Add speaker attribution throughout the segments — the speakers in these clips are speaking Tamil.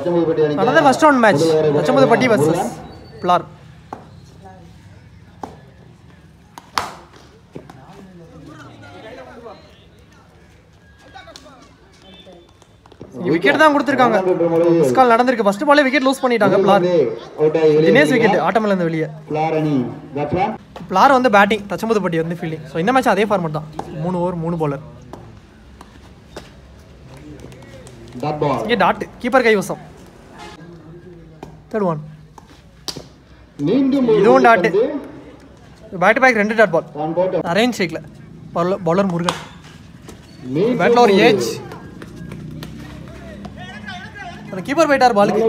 Speaker 1: another first round match. Tachamudapatti versus Plar. Wicket தான் கொடுத்திருக்காங்க. மிஸ் கால் நடந்திருக்கு. ஃபர்ஸ்ட் பாலே விக்கெட் லூஸ் பண்ணிட்டாங்க பிளார். தினேஷ் விக்கெட் ஆட்டம்ல இருந்து வெளியே. பிளார் வந்து பேட்டிங், தச்சமுதுப்பட்டி வந்து ஃபீல்டிங். ஸோ இந்த மேட்ச் அதே ஃபார்மட் தான். 3 ஓவர் 3 bowler. இங்கே டாட் கீப்பர் கைவசம். Third one. இதுவும் dot. Back to back 2 dot ball. Orange ஷேக்ல பவுலர் முருகன். பேட்ல ஒரு ஏஜ். அந்த கீப்பர் போயிட்டார் பாலுக்கு.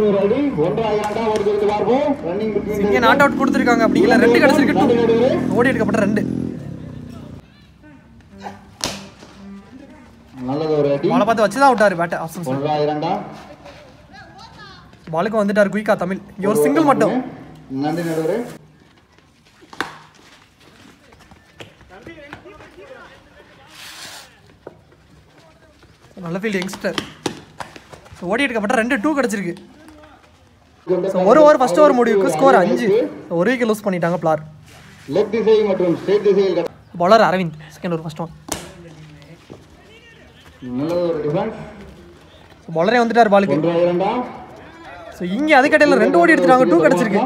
Speaker 1: இங்கே நாட் அவுட் கொடுத்துருக்காங்க. அப்படிங்கல 2 கிடைச்சிருக்கு. 2 ஓடி எடுக்கப்பட்ட 2. பாலை பார்த்து வச்சு தான் விட்டாரு பேட் ஆப்ஷன். பாலுக்கு வந்துட்டார் குயிக்கா தமிழ். இங்கே ஒரு சிங்கிள் மட்டும். நல்ல ஃபீல்ட் யங்ஸ்டர். ஓடி எடுக்கப்பட்ட 2 கிடைச்சிருக்கு. ஒரு ஓவர் ஃபர்ஸ்ட் ஓவர் முடிவுக்கு ஸ்கோர் 5. ஒரு விக்கெட் லூஸ் பண்ணிட்டாங்க பிளார். Bowler Aravind second over first one. பவுலரே வந்துட்டார் பாலுக்கு. ஸோ இங்கே அதுக்கடையில் 2 ஓடி எடுத்துட்டாங்க. 2 கிடைச்சிருக்கு.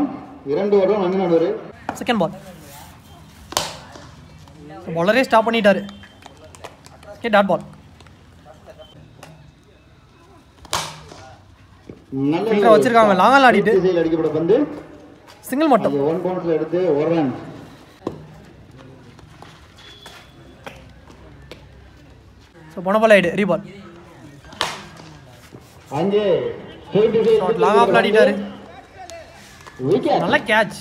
Speaker 1: Second ball. பவுலரே ஸ்டாப் பண்ணிட்டாரு. Dot ball. வச்சிருக்காங்க. லாங்கால் ஆடிட்டு சிங்கிள் மட்டும். போன பால் ஆயிடு ரீபால். லாங் ஆஃப்ல ஆடிட்டாரு. நல்ல கேட்ச்.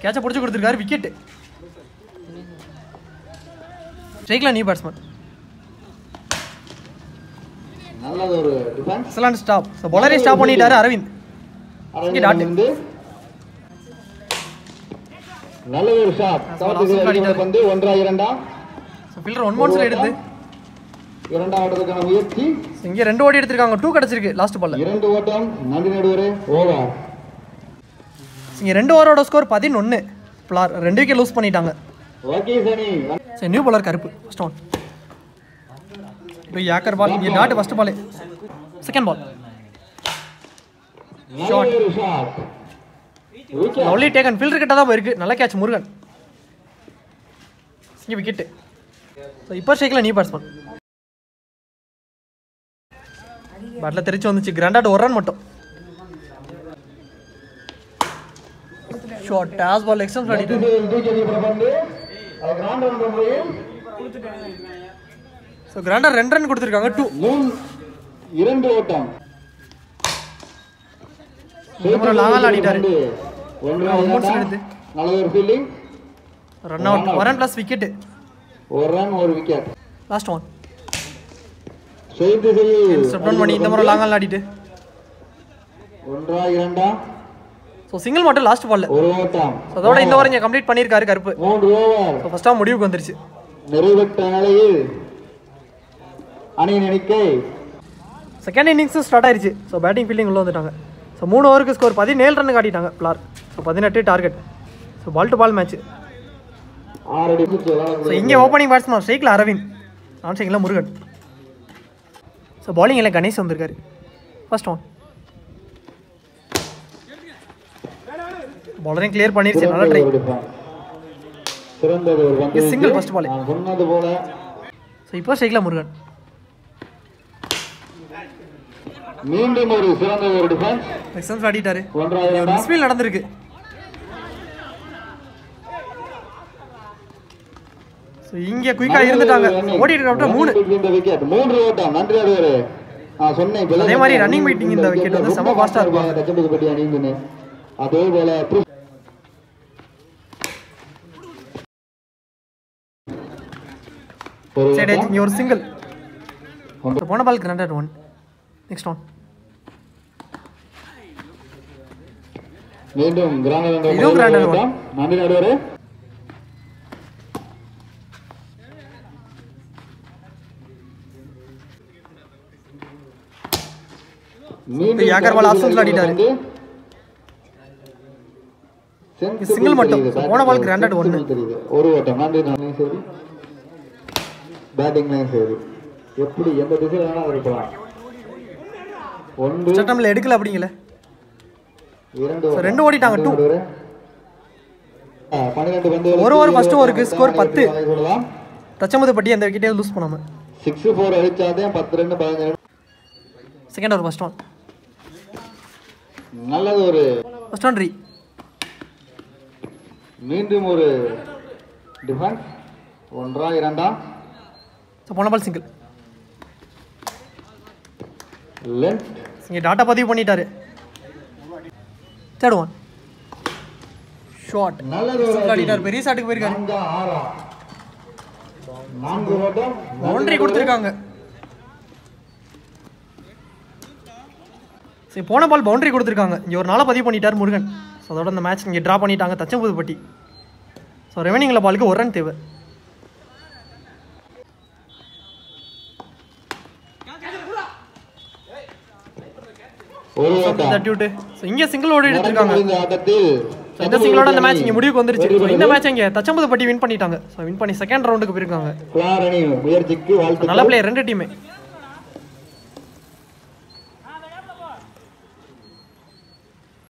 Speaker 1: கேட்சை பிடிச்சி கொடுத்துருக்காரு. விக்கெட். ஸ்ட்ரைக்ல new batsman. Excellent stop. So பவுலரே ஸ்டாப் பண்ணிட்டாரு அரவிந்த். இங்கே டாட். நல்ல ஒரு ஷாட். வந்து 1-2. ஸோ ஃபீல்டர் 1 பவுன்ஸ்ல எடுத்து இரண்டாவதுக்கான முயற்சி. இங்கே 2 ஓடி எடுத்திருக்காங்க. 2 கிடைச்சிருக்கு லாஸ்ட் பால்ல. 2 ஓட்டம். நன்றி நடுவரே. ஓவர். இங்கே 2 ஓவரோட ஸ்கோர் 11. பிளார் 2 விக்கெட் லூஸ் பண்ணிட்டாங்க. ஓகே சனி. சரி நியூ பவுலர் கருப்பு ஃபர்ஸ்ட் ஒன். Yorker ball. இங்கே dot first ball. Second ball. Shot. Lovely taken. Fielder கிட்ட தான் போயிருக்கு. நல்ல கேட்ச் முருகன். இங்கே விக்கெட். ஸோ இப்போ ஷேக்கில் நியூ பேட்ஸ்மேன். பேட்டில் தெரிச்சு வந்துச்சு. கிராண்டாட் 1 ரன் மட்டும். ஷாட். டாஸ் பால் எக்ஸ்ட்ரா ஆடிட்டு. ஸோ கிராண்டர் 2 ரன் கொடுத்துருக்காங்க. 2 ஓட்டம். லாங்கால் ஆடிட்டாரு. Run out. 1 run plus wicket. 1 run 1 wicket. Last one. Step down பண்ணி இந்த முறை லாங்கால் ஆடிட்டு 1-2. ஸோ சிங்கிள் மட்டும் லாஸ்ட் பால்ல. அதோட இந்த ஓவர் இங்கே கம்ப்ளீட் பண்ணியிருக்காரு கருப்பு. ஸோ ஃபர்ஸ்ட் ஆஃப் முடிவுக்கு வந்துருச்சு. நிறைவேற்ற நிலையில் அணியின் எண்ணிக்கை. செகண்ட் இன்னிங்ஸும் ஸ்டார்ட் ஆயிடுச்சு. ஸோ பேட்டிங் ஃபீல்டிங் உள்ள வந்துட்டாங்க. ஸோ 3 ஓவருக்கு ஸ்கோர் 17 ரன் காட்டிட்டாங்க பிளார். So 18 target. So ball to ball match. So இங்கே ஓப்பனிங் பேட்ஸ்மேன் ஸ்ட்ரைக்கில் அரவிந்த். நான் ஸ்ட்ரைக்கில் முருகன். ஸோ பாலிங்கில் கணேஷ் வந்திருக்காரு. First one. பவுலரையும் கிளியர் பண்ணிருச்சு. நல்லா try. Single first ball. So இப்போ ஸ்ட்ரைக்கில் முருகன். மீண்டும் ஒரு சிறந்த ஒரு டிஃபென்ஸ். எக்ஸலன்ட் ஆடிட்டாரு. மிஸ்ஃபீல்ட் நடந்திருக்கு. சோ இங்க குயிக்கா இருந்துட்டாங்க. ஓடிட்டு இருக்கப்ப 3 விக்கெட். 3 ஓட்டம். நன்றி நடுவரே. நான் சொன்னேன் அதே மாதிரி ரன்னிங் மீட்டிங் இந்த விக்கெட் வந்து செம ஃபாஸ்டா இருக்கும். தச்சம்புதுப்பட்டி அணின்னு அதே போல சரி இங்க ஒரு சிங்கிள். போன பால் கிராண்டட் 1. Next one. மீண்டும் கிராண்டட் 1. நன்றி நடுவரே. மீண்டும் யாகர்வால் ஆஃப் ஸ்டம்ப்ஸ்ல ஆடிட்டாரு. சிங்கிள் மட்டும். போன பால் கிராண்டட் 1.
Speaker 2: ஒரு ஓட்டம். நன்றி சரி. பேட்டிங் லைன் சரி. எப்படி எந்த திசையில வேணா இருக்கலாம். ஒன்று
Speaker 1: சட்டம்ல எடுக்கல அப்படிங்கல.
Speaker 2: இரண்டு
Speaker 1: ரெண்டு ஓடிட்டாங்க 2.
Speaker 2: 12 பந்து.
Speaker 1: ஒரு ஓவர் ஃபர்ஸ்ட் ஓவருக்கு ஸ்கோர் 10. தச்சமுதுப்பட்டி அந்த விக்கெட்டே லூஸ் பண்ணாம
Speaker 2: 6-4 அடிச்சாதே 10 run 15 run.
Speaker 1: Second over first one.
Speaker 2: நல்லது ஒரு
Speaker 1: ஃபர்ஸ்ட் ஒன் ரீ.
Speaker 2: மீண்டும் ஒரு டிஃபென்ஸ். ஒன்றா இரண்டா.
Speaker 1: சோ போன பால் சிங்கிள்.
Speaker 2: லென்த்
Speaker 1: இங்க டாட்டா பதிவு பண்ணிட்டாரு. Third one. ஷாட்.
Speaker 2: நல்லது ஒரு
Speaker 1: ஆடிட்டார். பெரிய ஷாட்டுக்கு போயிருக்காரு.
Speaker 2: 4 ஓட்டம்.
Speaker 1: பவுண்டரி கொடுத்திருக்காங்க. சரி போன பால் பவுண்டரி கொடுத்திருக்காங்க. இங்க ஒரு நாளை பதிவு பண்ணிட்டார் முருகன். ஸோ அதோட இந்த மேட்ச் இங்கே ட்ரா பண்ணிட்டாங்க தச்சம்புதுப்பட்டி. ஸோ ரெவனிங்கில் பாலுக்கு ஒரு ரன் தேவை. இங்கே சிங்கிள் ஓடி எடுத்திருக்காங்க. இந்த சிங்கிளோட அந்த மேட்ச் இங்கே முடிவுக்கு வந்துருச்சு. இந்த மேட்ச் இங்கே தச்சம்புதுப்பட்டி வின் பண்ணிட்டாங்க. ஸோ வின் பண்ணி செகண்ட் ரவுண்டுக்கு போயிருக்காங்க.
Speaker 2: நல்ல
Speaker 1: பிளேயர் 2 டீமே.